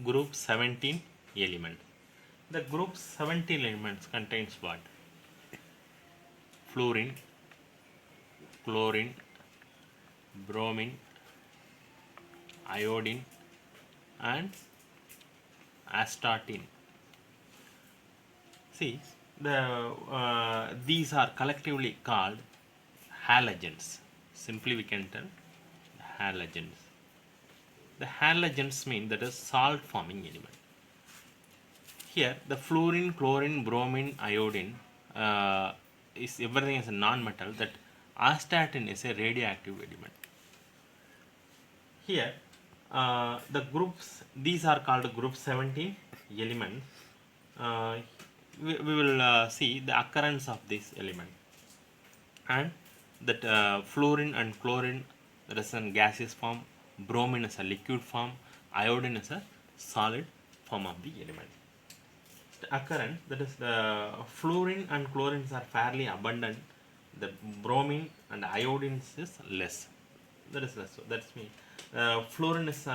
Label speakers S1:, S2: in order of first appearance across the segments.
S1: group 17 elements. The group 17 elements contains what? Fluorine, chlorine, bromine, iodine and astatine. See, these are collectively called halogens. Simply we can tell halogens. The halogens mean that is salt forming element. Here the fluorine, chlorine, bromine, iodine is everything is a non-metal. That astatine is a radioactive element. Here the groups, these are called group 17 elements. We will see the occurrence of this element, and that fluorine and chlorine, that is in gaseous form, bromine is a liquid form, iodine is a solid form of the element. The occurrence, that is the fluorine and chlorine are fairly abundant, the bromine and iodine is less. That is less. So that's me. Fluorine is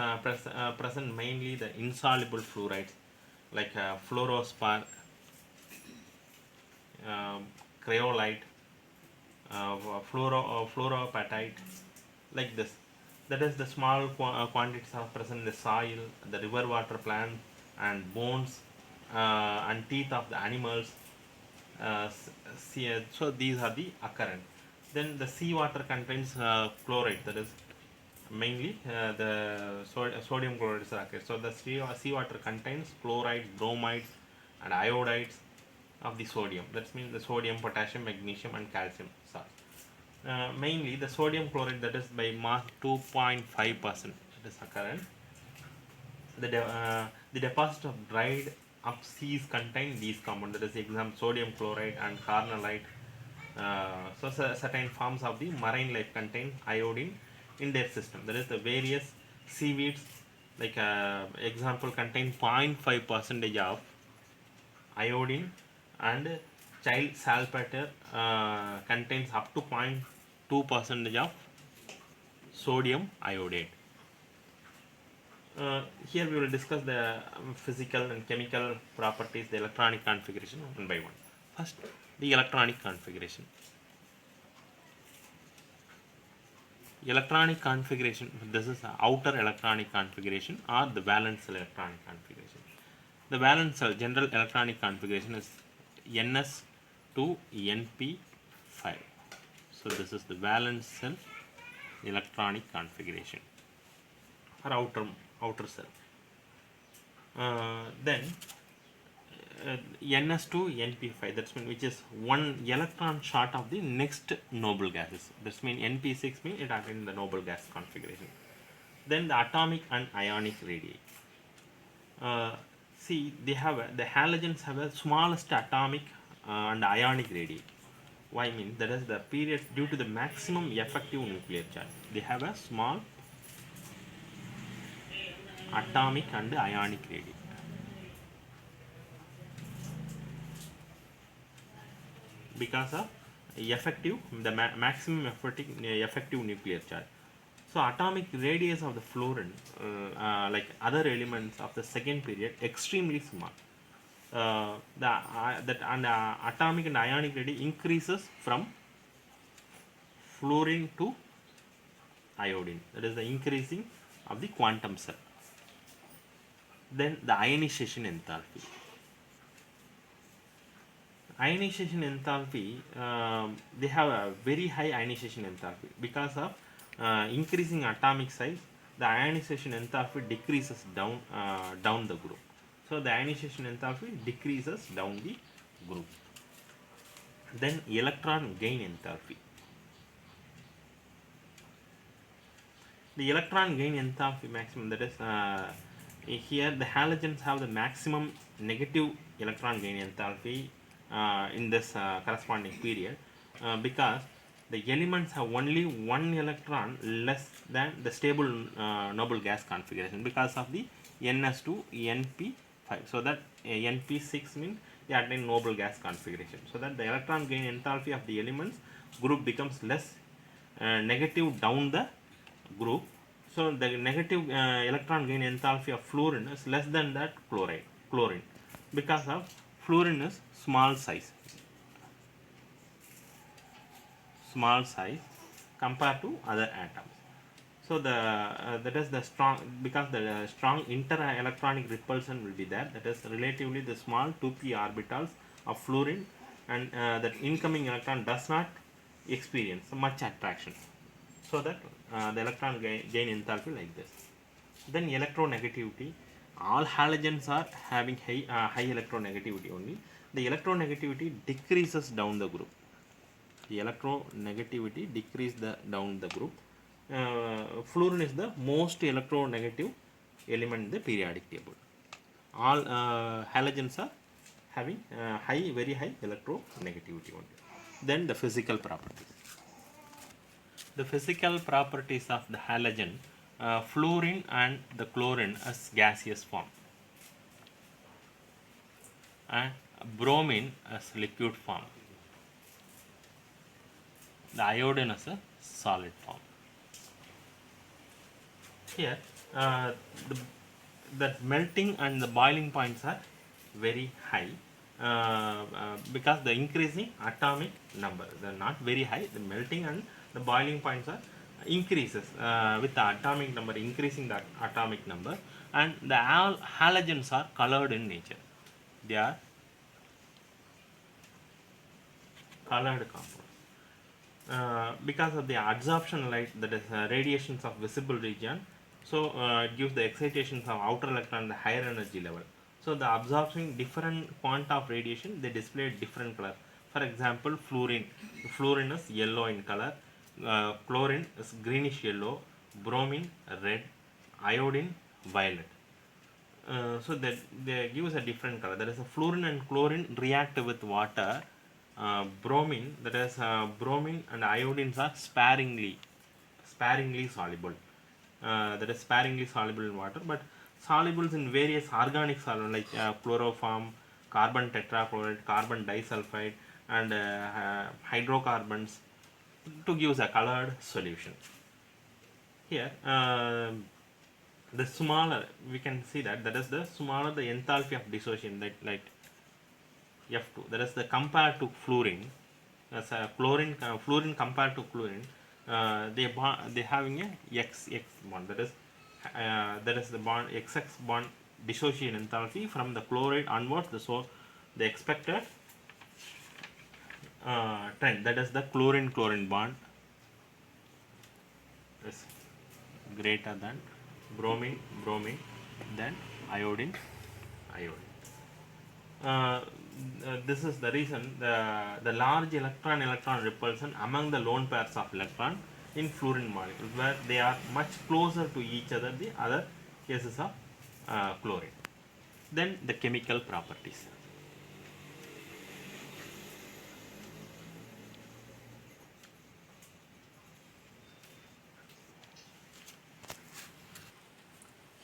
S1: present mainly the insoluble fluorides like fluorospar, cryolite, fluoropatite, like this. That is the small quantities are present in the soil, the river water plants, and bones and teeth of the animals. So these are the occurrence. Then the seawater contains chloride, that is mainly the sodium chloride is occurs. So the seawater contains chlorides, bromides, and iodides of the sodium. That means the sodium, potassium, magnesium, and calcium salts. Mainly the sodium chloride, that is by mass 2.5%, that is occurrence. The deposit of dried up seas contain these compounds, that is example sodium chloride and carnallite. So certain forms of the marine life contain iodine in their system, that is the various seaweeds, like example contain 0.5% of iodine, and child saltpeter contains up to 0.2% of sodium iodide. Here we will discuss the physical and chemical properties, the electronic configuration one by one. First, the electronic configuration. Electronic configuration, this is the outer electronic configuration or the valence cell electronic configuration. The valence cell general electronic configuration is Ns to Np5. So this is the valence cell electronic configuration or outer cell. Then Ns to Np5, that's mean which is one electron short of the next noble gases. That's mean Np6 means it attains the noble gas configuration. Then the atomic and ionic radii. See, they have the halogens have a smallest atomic and ionic radii. Why mean that is the period due to the maximum effective nuclear charge. They have a small atomic and ionic radii. Because of effective, the maximum effective nuclear charge. So atomic radius of the fluorine, like other elements of the second period, extremely small. Atomic and ionic radii increases from fluorine to iodine. That is the increasing of the quantum cell. Then the ionization enthalpy. Ionization enthalpy, they have a very high ionization enthalpy because of increasing atomic size. The ionization enthalpy decreases down the group. So the ionization enthalpy decreases down the group. Then electron gain enthalpy. The electron gain enthalpy maximum, that is here the halogens have the maximum negative electron gain enthalpy in this corresponding period because the elements have only one electron less than the stable noble gas configuration because of the Ns to Np5. So that Np6 means they attain noble gas configuration. So that the electron gain enthalpy of the elements group becomes less negative down the group. So the negative electron gain enthalpy of fluorine is less than that chlorine, because of fluorine is small size compared to other atoms. So the that is the strong, because the strong inter-electronic repulsion will be there. That is relatively the small 2p orbitals of fluorine, and that incoming electron does not experience much attraction. So that the electron gain enthalpy like this. Then electronegativity. All halogens are having high electronegativity only. The electronegativity decreases down the group. The electronegativity down the group. Fluorine is the most electronegative element in the periodic table. All halogens are having very high electronegativity only. Then the physical properties. The physical properties of the halogen, fluorine and the chlorine as gaseous form, and bromine as liquid form, the iodine as a solid form. Here the melting and the boiling points are very high, because the increasing atomic number. They are not very high. The melting and the boiling points are increases with the atomic number, increasing the atomic number, and the halogens are colored in nature. They are colored compounds. Because of the absorption light, that is radiations of visible region, so it gives the excitations of outer electron at the higher energy level. So the absorbing different quanta of radiation, they display different color. For example, fluorine is yellow in color, chlorine is greenish yellow, bromine red, iodine violet. So that they gives a different color. That is a fluorine and chlorine react with water. Bromine, that is bromine and iodines are sparingly soluble. That is sparingly soluble in water, but solubles in various organic solvents like chloroform, carbon tetrachloride, carbon disulfide, and hydrocarbons, to give a colored solution. Here the smaller we can see that is the smaller the enthalpy of dissociation, that like F2, that is the compared to fluorine, as a fluorine compared to chlorine, they having a XX bond, that is the bond XX bond dissociation enthalpy from the chloride onwards. So the expected trend, that is the chlorine bond is greater than bromine, then iodine. This is the reason the large electron repulsion among the lone pairs of electron in fluorine molecules, where they are much closer to each other the other cases of chlorine. Then the chemical properties.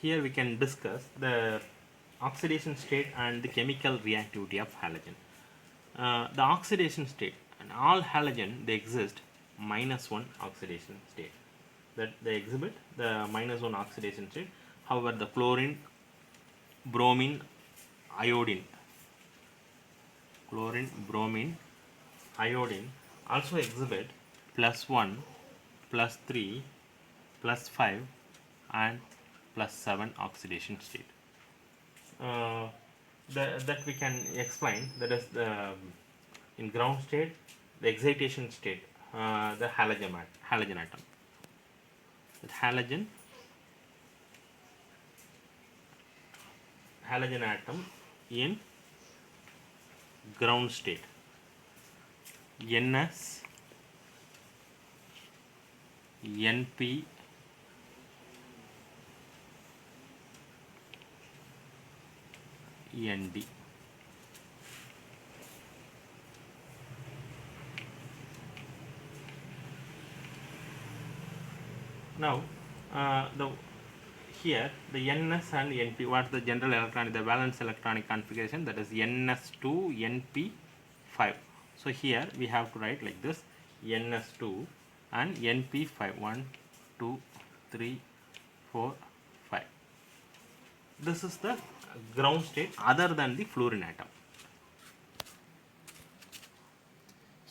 S1: Here we can discuss the oxidation state and the chemical reactivity of halogen. The oxidation state, and all halogen they exist -1 oxidation state, that they exhibit the -1 oxidation state. However, the chlorine, bromine, iodine also exhibit +1, +3, +5 and +7 oxidation state. That we can explain, that is the in ground state, the excitation state, the halogen atom. That halogen atom in ground state, Ns, Np, Nd. Now here the Ns and Np, what is the general electronic, the valence electronic configuration, that is Ns2 Np5. So here we have to write like this: Ns2 and Np5, 1 2 3 4, 5. This is the ground state other than the fluorine atom.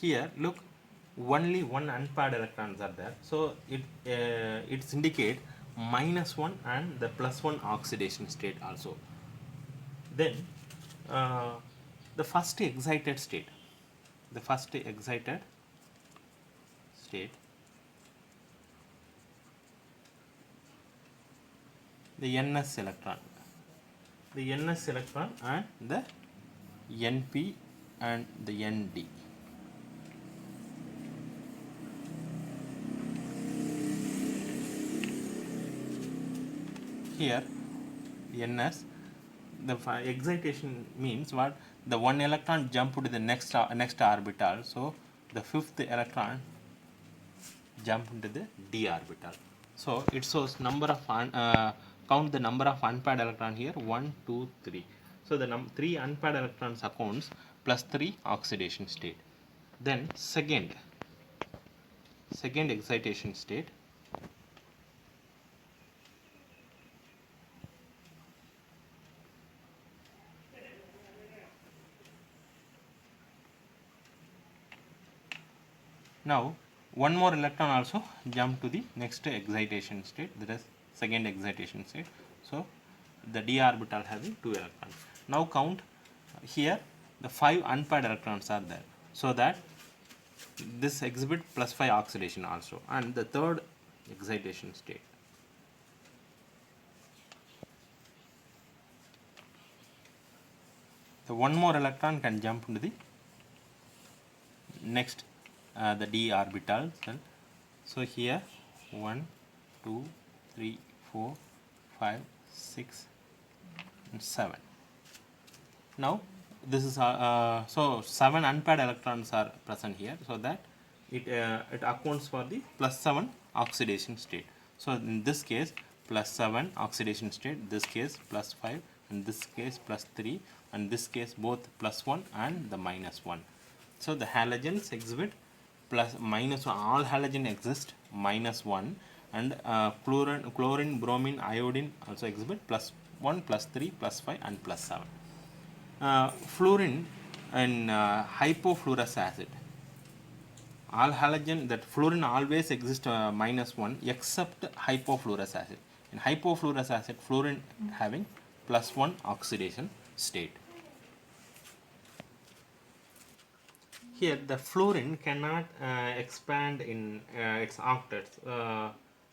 S1: Here look, only one unpaired electrons are there, so it's indicate -1 and the +1 oxidation state also. Then uh, the first excited state, the ns electron, and the np and the nd. Here ns, the excitation means what? The one electron jump to the next orbital, so the fifth electron jump into the d orbital. So it shows number of count the number of unpaired electron here, 1, 2, 3. So the 3 unpaired electrons accounts +3 oxidation state. Then second excitation state. Now one more electron also jump to the next excitation state, that is second excitation state. So the d orbital having 2 electrons. Now count here, the 5 unpaired electrons are there, so that this exhibit +5 oxidation also. And the third excitation state, the one more electron can jump into the next the d orbital. So here 1, 2, 3, 4, 5, 6 and 7. Now this is so 7 unpaired electrons are present here, so that it accounts for the +7 oxidation state. So in this case +7 oxidation state, this case +5, and this case +3, and this case both +1 and the -1. So the halogens exhibit +, all halogen exist -1, and chlorine, bromine, iodine also exhibit +1, +3, +5 and +7. Fluorine and hypofluorous acid, all halogen, that fluorine always exists -1 except hypofluorous acid. In hypofluorous acid, fluorine having +1 oxidation state. Here the fluorine cannot expand in its octets.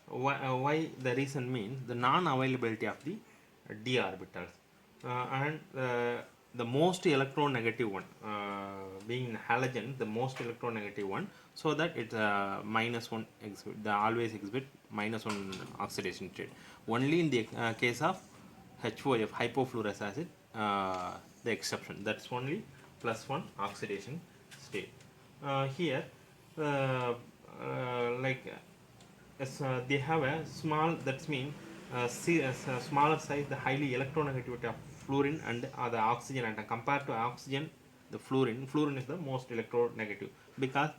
S1: Why the reason means the non-availability of the d orbitals, and the most electronegative one, being halogen, the most electronegative one, so that it's -1 exhibit, they always exhibit -1 oxidation state. Only in the case of HOF, hypofluorous acid, the exception, that's only +1 oxidation state. Here like they have a small, that's mean smaller size, the highly electronegativity of fluorine and the oxygen atom. Compared to oxygen, the fluorine is the most electronegative, because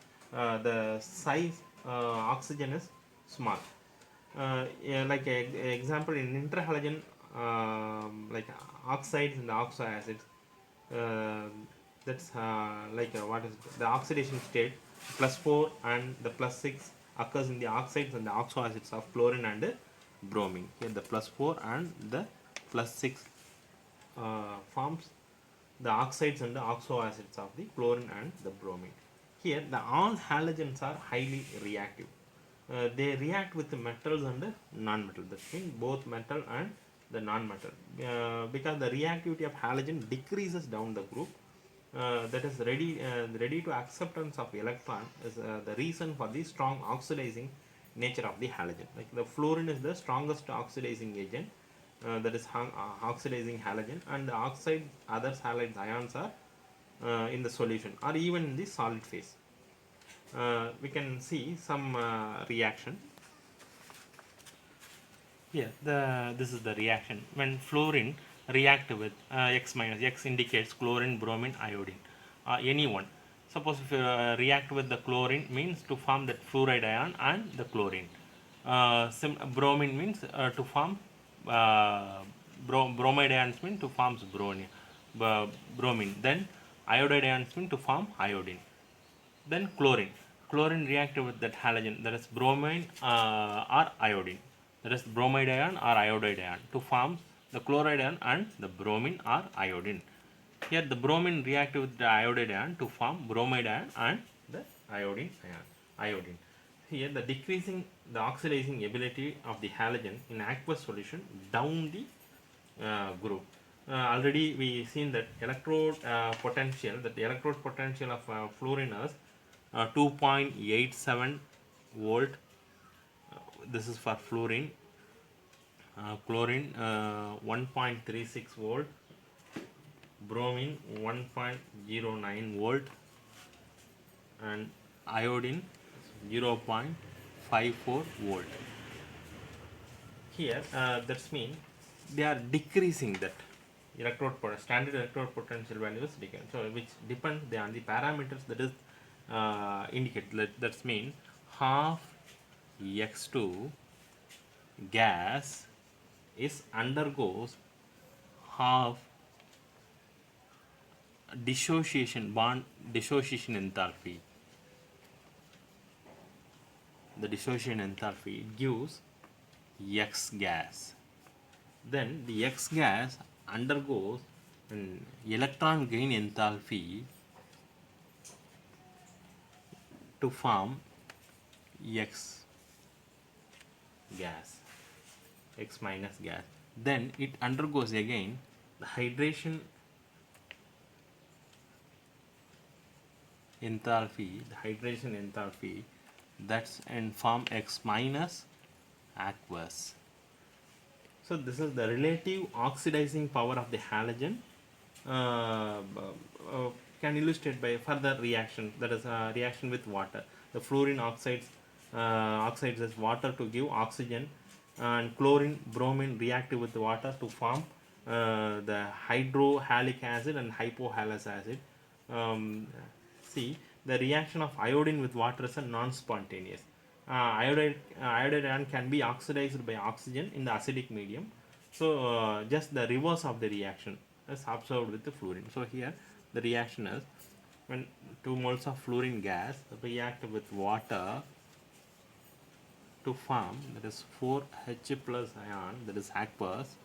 S1: the size oxygen is small. Yeah, like a example in interhalogen, like oxides and the oxo acids, that's like what is the oxidation state, +4 and the +6 occurs in the oxides and the oxo acids of chlorine and bromine. Here the +4 and the +6 forms the oxides and the oxo acids of the chlorine and the bromine. Here the all halogens are highly reactive. They react with the metals and the non-metal, that means both metal and the non-metal, because the reactivity of halogen decreases down the group. That is ready to acceptance of electron is the reason for the strong oxidizing nature of the halogen. Like the fluorine is the strongest oxidizing agent, that is oxidizing halogen, and the oxide, other halides ions are in the solution or even in the solid phase. We can see some reaction. Here this is the reaction when fluorine react with X minus. X indicates chlorine, bromine, iodine, any one. Suppose if you react with the chlorine, means to form that fluoride ion and the chlorine. Bromine means to form bromide ions mean to forms bromine. Then iodide ions mean to form iodine. Then chlorine. Chlorine reacted with that halogen, that is bromine or iodine. That is bromide ion or iodide ion to form the chloride ion and the bromine or iodine. Here the bromine reacted with the iodide ion to form bromide ion and the iodine ion. Iodine. Here the decreasing the oxidizing ability of the halogen in aqueous solution down the group. Already we seen that electrode potential, that the electrode potential of fluorine is 2.87 volt. This is for fluorine. Chlorine 1.36 volt, bromine 1.09 volt, and iodine 0.54 volt. Here that's mean they are decreasing that standard electrode potential values decay, so which depends on the parameters that is indicated. That's mean half X2 gas is undergoes half bond dissociation enthalpy. The dissociation enthalpy gives X gas. Then the X gas undergoes an electron gain enthalpy to form X gas, X minus gas. Then it undergoes again the hydration enthalpy, that's in form X minus aqueous. So this is the relative oxidizing power of the halogen. Can illustrate by further reaction, that is reaction with water. The fluorine oxides as water to give oxygen, and chlorine bromine reactive with the water to form the hydrohalic acid and hypohalous acid. See, the reaction of iodine with water is a non-spontaneous. Iodide ion can be oxidized by oxygen in the acidic medium. So just the reverse of the reaction is observed with the fluorine. So here the reaction is when 2 moles of fluorine gas react with water to form, that is 4H plus ion, that is aqueous,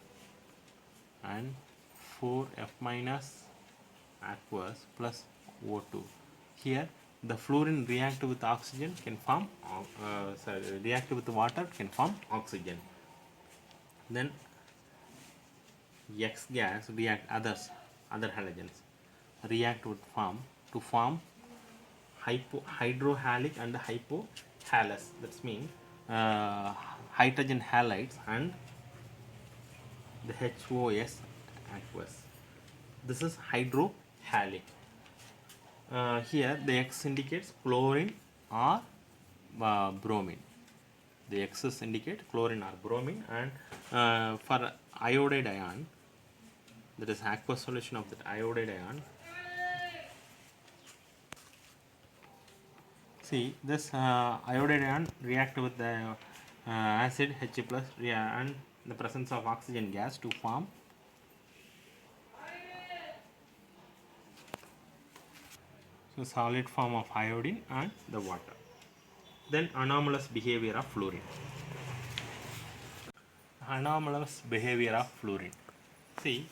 S1: and 4F minus aqueous plus O2. Here the fluorine react with oxygen can form react with water can form oxygen. Then X gas react other halogens react with to form hydrohalic and hypohalous. That means hydrogen halides and the HOS aqueous. This is hydrohalic. Here the X indicates chlorine or bromine. The X's indicate chlorine or bromine, and for iodide ion, that is aqueous solution of that iodide ion. See, this iodide ion react with the acid H plus and the presence of oxygen gas to form solid form of iodine and the water. Then anomalous behavior of fluorine. Anomalous behavior of fluorine. See,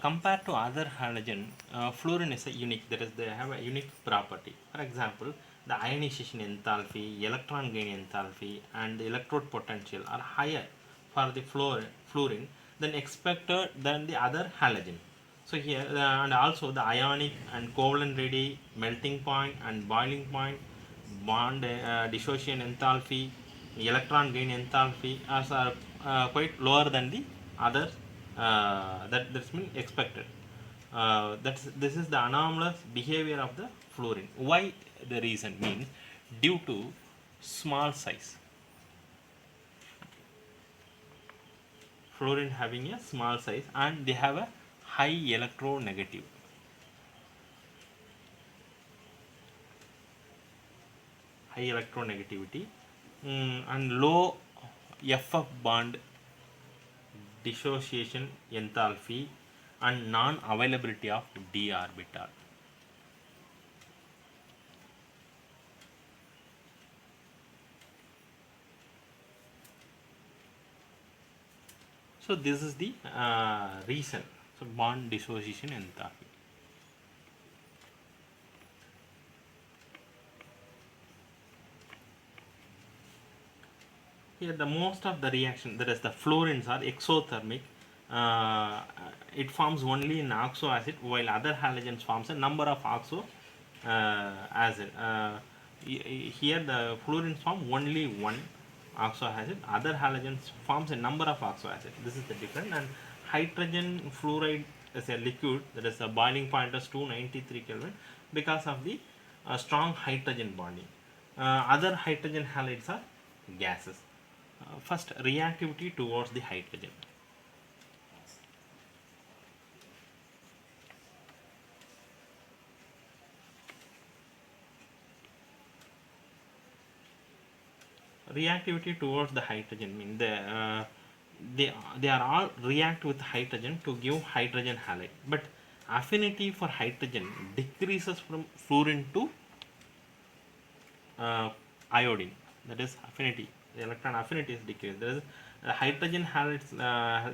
S1: compared to other halogen, fluorine is a unique, that is, they have a unique property. For example, the ionization enthalpy, electron gain enthalpy, and the electrode potential are higher for the fluorine than expected than the other halogen. So here, and also the ionic and covalent radii, melting point and boiling point, bond dissociation enthalpy, electron gain enthalpy are quite lower than the other that's been expected. This is the anomalous behavior of the fluorine. Why the reason means due to small size. Fluorine having a small size and they have a high electronegativity. And low FF bond dissociation enthalpy and non-availability of d orbital. So this is the reason. So bond dissociation enthalpy. Here the most of the reaction, that is the fluorines, are exothermic. Uh, it forms only in oxo acid, while other halogens forms a number of oxo acid. Here the fluorines form only one oxo acid. Other halogens forms a number of oxo acid. This is the difference. And hydrogen fluoride is a liquid, that is the boiling point is 293 Kelvin because of the strong hydrogen bonding. Other hydrogen halides are gases. First, reactivity towards the hydrogen. Reactivity towards the hydrogen means they are all react with hydrogen to give hydrogen halide, but affinity for hydrogen decreases from fluorine to iodine. That is affinity. The electron affinity is decreased. There is hydrogen halides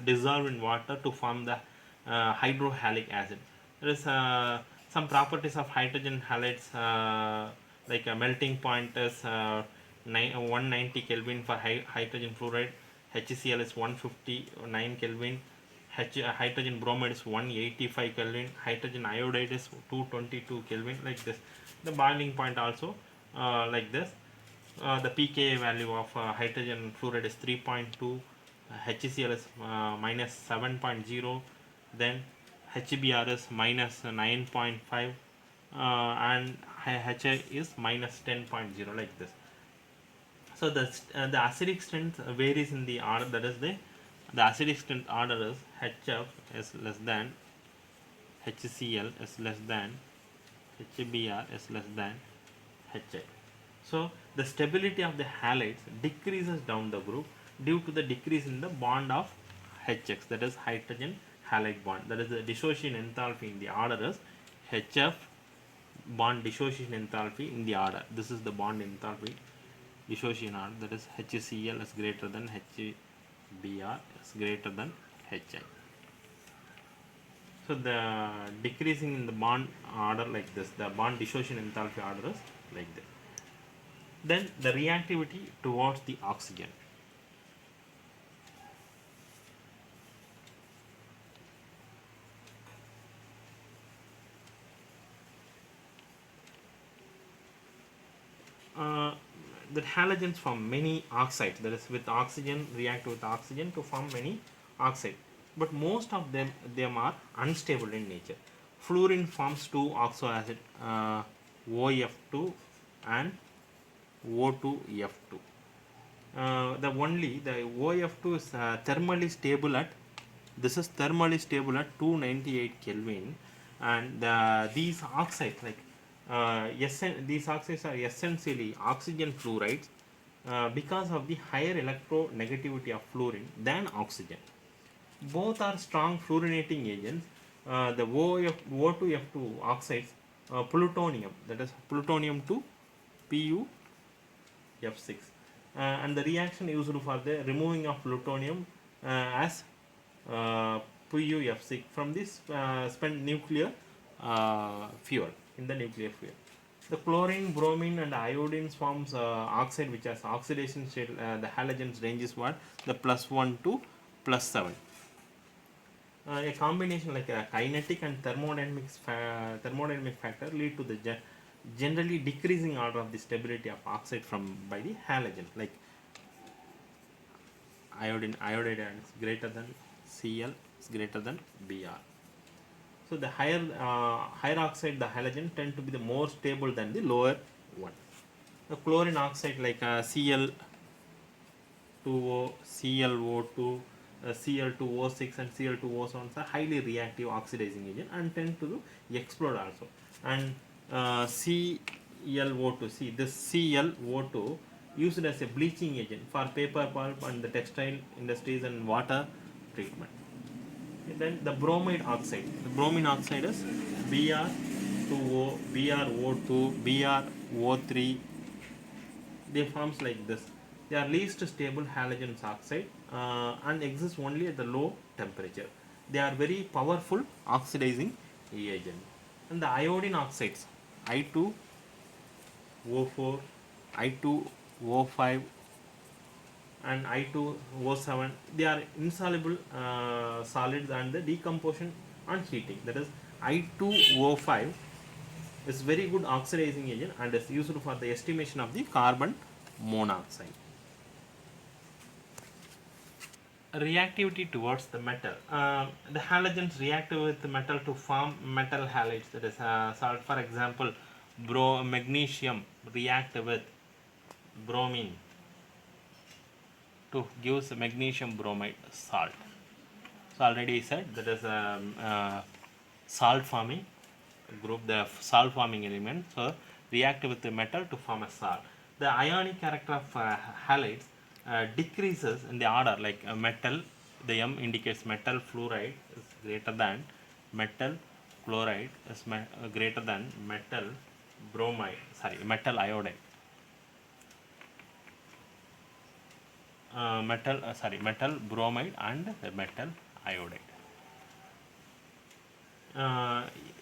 S1: dissolve in water to form the hydrohalic acid. There is some properties of hydrogen halides, like a melting point is 190 Kelvin for hydrogen fluoride. HCl is 159 Kelvin. Hydrogen bromide is 185 Kelvin. Hydrogen iodide is 222 Kelvin. Like this. The boiling point also like this. The pKa value of hydrogen fluoride is 3.2, HCl is minus 7.0, then HBr is minus 9.5, and HI is minus 10.0, like this. So the acidic strength varies in the order, that is the acidic strength order is HF is less than, HCl is less than, HBr is less than HI. So the stability of the halides decreases down the group due to the decrease in the bond of HX, that is hydrogen halide bond. That is the dissociation enthalpy in the order is HF bond dissociation enthalpy in the order. This is the bond enthalpy dissociation order, that is HCl is greater than HBr is greater than HI. So the decreasing in the bond order like this, the bond dissociation enthalpy order is like this. Then the reactivity towards the oxygen. The halogens form many oxides, that is with oxygen, react with oxygen to form many oxides, but most of them are unstable in nature. Fluorine forms two oxo acid, OF2 and O2F2. The OF2 is thermally stable at, this is thermally stable at 298 Kelvin, and these oxides like these oxides are essentially oxygen fluorides because of the higher electronegativity of fluorine than oxygen. Both are strong fluorinating agents. The O2F2 oxides plutonium, that is plutonium to PuF6, and the reaction used for the removing of plutonium as PuF6 from this spent nuclear fuel in the nuclear fuel. The chlorine, bromine, and iodine forms oxide, which has oxidation state. The halogens ranges what, the +1 to +7. A combination like a kinetic and thermodynamic factor lead to the generally decreasing order of the stability of oxide from by the halogen, like iodide is greater than Cl is greater than Br. So the higher oxide, the halogen, tend to be the more stable than the lower one. The chlorine oxide like Cl2O, ClO2, Cl2O6 and Cl2O7 are highly reactive oxidizing agent and tend to explode also. And ClO2, see this ClO2 used as a bleaching agent for paper pulp and the textile industries and water treatment. And then the bromide oxide. The bromine oxide is Br2O, BrO2, BrO3. They forms like this. They are least stable halogen oxide and exist only at the low temperature. They are very powerful oxidizing agent. And the iodine oxides, I2O4, I2O5 and I2O7, they are insoluble solids and the decomposition and heating. That is, I2O5 is very good oxidizing agent and is used for the estimation of the carbon monoxide. Reactivity towards the metal. The halogens react with the metal to form metal halides. That is salt. For example, magnesium react with bromine to give magnesium bromide salt. So already said that is salt forming group, the salt forming element. So react with the metal to form a salt. The ionic character of halides decreases in the order, like metal. The M indicates metal fluoride is greater than metal chloride is greater than metal bromide. Sorry, metal iodide. Metal bromide and the metal iodide.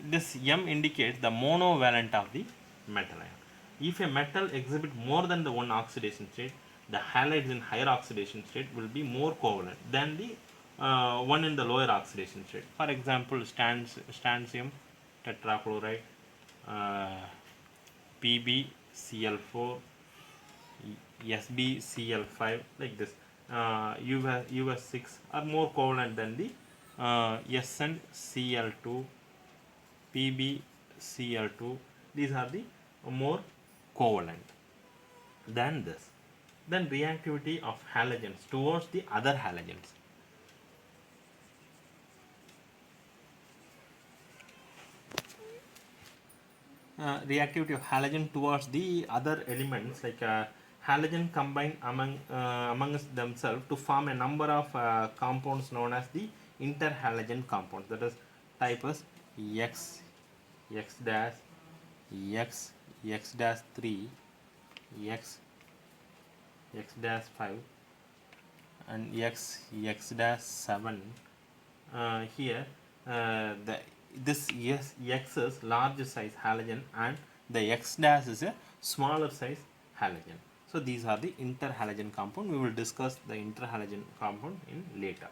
S1: This M indicates the monovalent of the metal ion. If a metal exhibits more than the one oxidation state, the halides in higher oxidation state will be more covalent than the one in the lower oxidation state. For example, strontium tetrachloride, PbCl4, SbCl5, like this. US6 are more covalent than the SnCl2, PbCl2. These are the more covalent than this. Then reactivity of halogens towards the other halogens. Reactivity of halogen towards the other elements, like halogen combine amongst themselves to form a number of compounds known as the interhalogen compounds. That is, type is X, X dash, X, X dash 3, X, X dash 5 and X, X dash 7. Here this X is large size halogen and the X dash is a smaller size halogen. So these are the interhalogen compound. We will discuss the interhalogen compound in later.